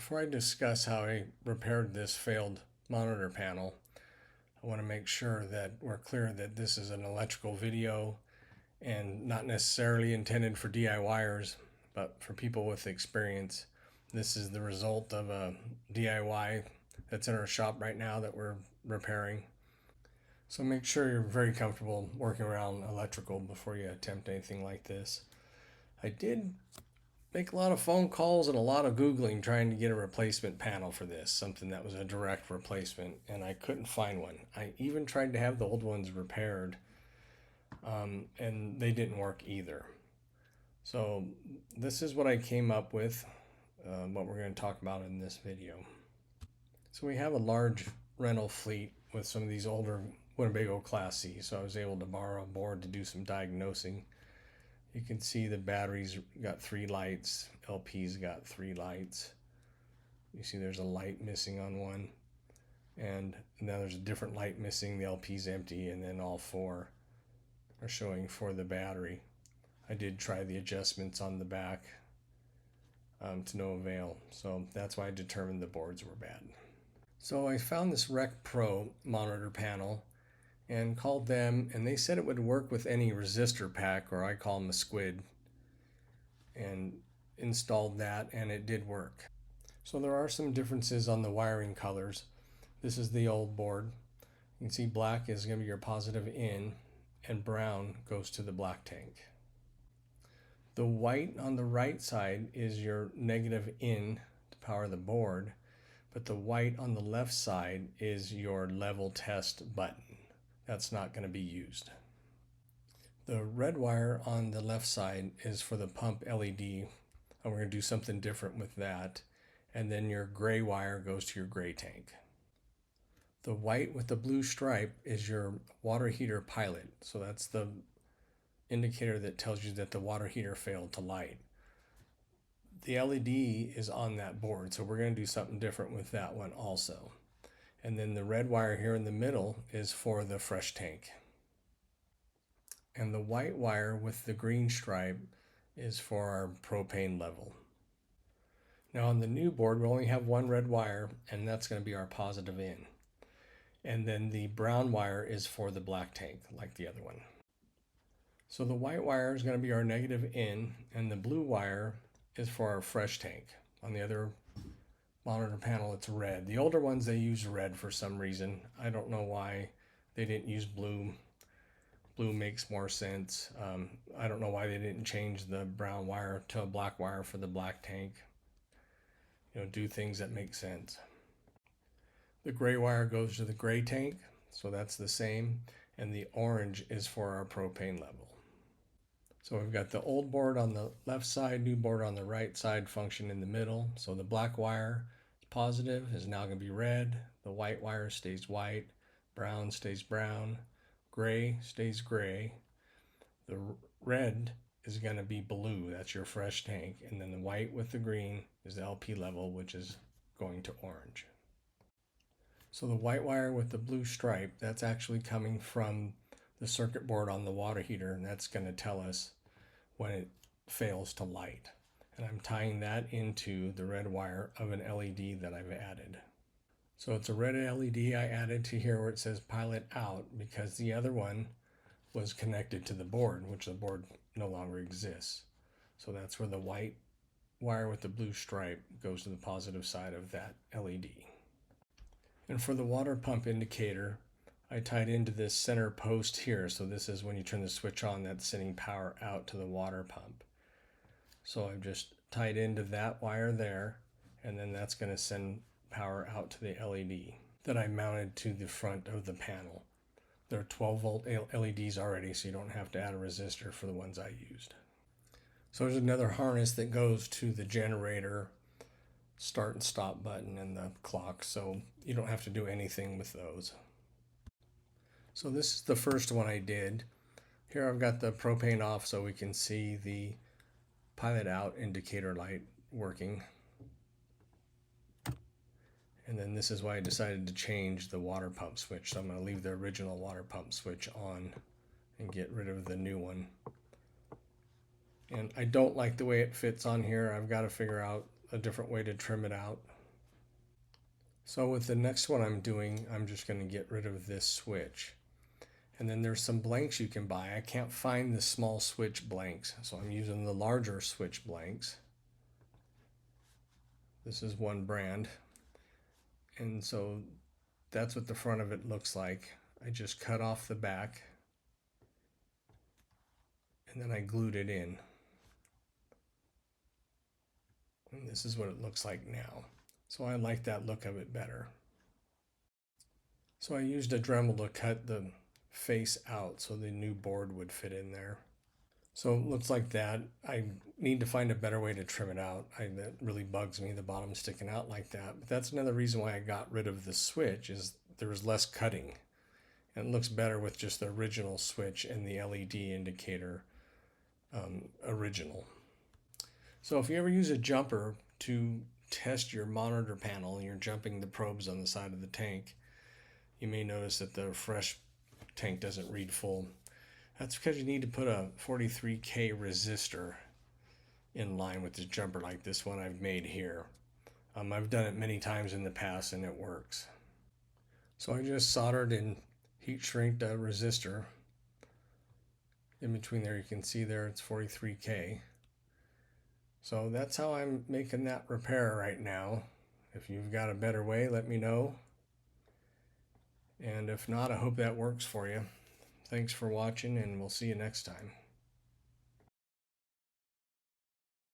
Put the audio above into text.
Before I discuss how I repaired this failed monitor panel, I want to make sure that we're clear that this is an electrical video and not necessarily intended for DIYers, but for people with experience. This is the result of a DIY that's in our shop right now that we're repairing. So make sure you're very comfortable working around electrical before you attempt anything like this. I did make a lot of phone calls and a lot of Googling trying to get a replacement panel for this, something that was a direct replacement, and I couldn't find one. I even tried to have the old ones repaired, and they didn't work either. So this is what I came up with, what we're going to talk about in this video. So we have a large rental fleet with some of these older Winnebago Class C, so I was able to borrow a board to do some diagnosing. You can see the batteries got 3 lights, LP's got 3 lights. You see there's a light missing on one, and now there's a different light missing, the LP's empty, and then all 4 are showing for the battery. I did try the adjustments on the back to no avail, so that's why I determined the boards were bad. So I found this Recpro monitor panel and called them, and they said it would work with any resistor pack, or I call them a squid, and installed that, and it did work. So there are some differences on the wiring colors. This is the old board. You can see black is going to be your positive in, and brown goes to the black tank. The white on the right side is your negative in to power the board, but the white on the left side is your level test button. That's not going to be used. The red wire on the left side is for the pump LED, and we're going to do something different with that. And then your gray wire goes to your gray tank. The white with the blue stripe is your water heater pilot, so that's the indicator that tells you that the water heater failed to light. The LED is on that board, so we're going to do something different with that one also. And then the red wire here in the middle is for the fresh tank. And the white wire with the green stripe is for our propane level. Now on the new board, we only have one red wire, and that's going to be our positive in. And then the brown wire is for the black tank, like the other one. So the white wire is going to be our negative in, and the blue wire is for our fresh tank. On the other monitor panel, it's red. The older ones, they use red for some reason. I don't know why they didn't use blue. Blue makes more sense. I don't know why they didn't change the brown wire to a black wire for the black tank. Do things that make sense. The gray wire goes to the gray tank, so that's the same. And the orange is for our propane level. So we've got the old board on the left side, new board on the right side, function in the middle. So the black wire positive is now going to be red. The white wire stays white. Brown stays brown. Gray stays gray. The red is going to be blue. That's your fresh tank. And then the white with the green is the LP level, which is going to orange. So the white wire with the blue stripe, that's actually coming from the circuit board on the water heater, and that's going to tell us when it fails to light. And I'm tying that into the red wire of an LED that I've added. So it's a red LED I added to here where it says pilot out, because the other one was connected to the board, which the board no longer exists. So that's where the white wire with the blue stripe goes to the positive side of that LED. And for the water pump indicator, I tied into this center post here. So this is when you turn the switch on, that's sending power out to the water pump. So I've just tied into that wire there, and then that's going to send power out to the LED that I mounted to the front of the panel. There are 12 volt LEDs already, so you don't have to add a resistor for the ones I used. So there's another harness that goes to the generator, start and stop button, and the clock, so you don't have to do anything with those. So this is the first one I did. Here I've got the propane off so we can see the pilot out indicator light working. And then this is why I decided to change the water pump switch. So I'm going to leave the original water pump switch on and get rid of the new one. And I don't like the way it fits on here. I've got to figure out a different way to trim it out. So with the next one I'm doing, I'm just going to get rid of this switch. And then there's some blanks you can buy. I can't find the small switch blanks, so I'm using the larger switch blanks. This is one brand. And so that's what the front of it looks like. I just cut off the back and then I glued it in. And this is what it looks like now. So I like that look of it better. So I used a Dremel to cut the face out so the new board would fit in there. So it looks like that. I need to find a better way to trim it out. That really bugs me, the bottom sticking out like that. But that's another reason why I got rid of the switch, is there was less cutting. And it looks better with just the original switch and the LED indicator original. So if you ever use a jumper to test your monitor panel and you're jumping the probes on the side of the tank, you may notice that the fresh tank doesn't read full. That's because you need to put a 43K resistor in line with the jumper like this one I've made here. I've done it many times in the past and it works. So I just soldered and heat shrinked a resistor. In between there you can see there it's 43K. So that's how I'm making that repair right now. If you've got a better way, let me know. And if not, I hope that works for you. Thanks for watching, and we'll see you next time.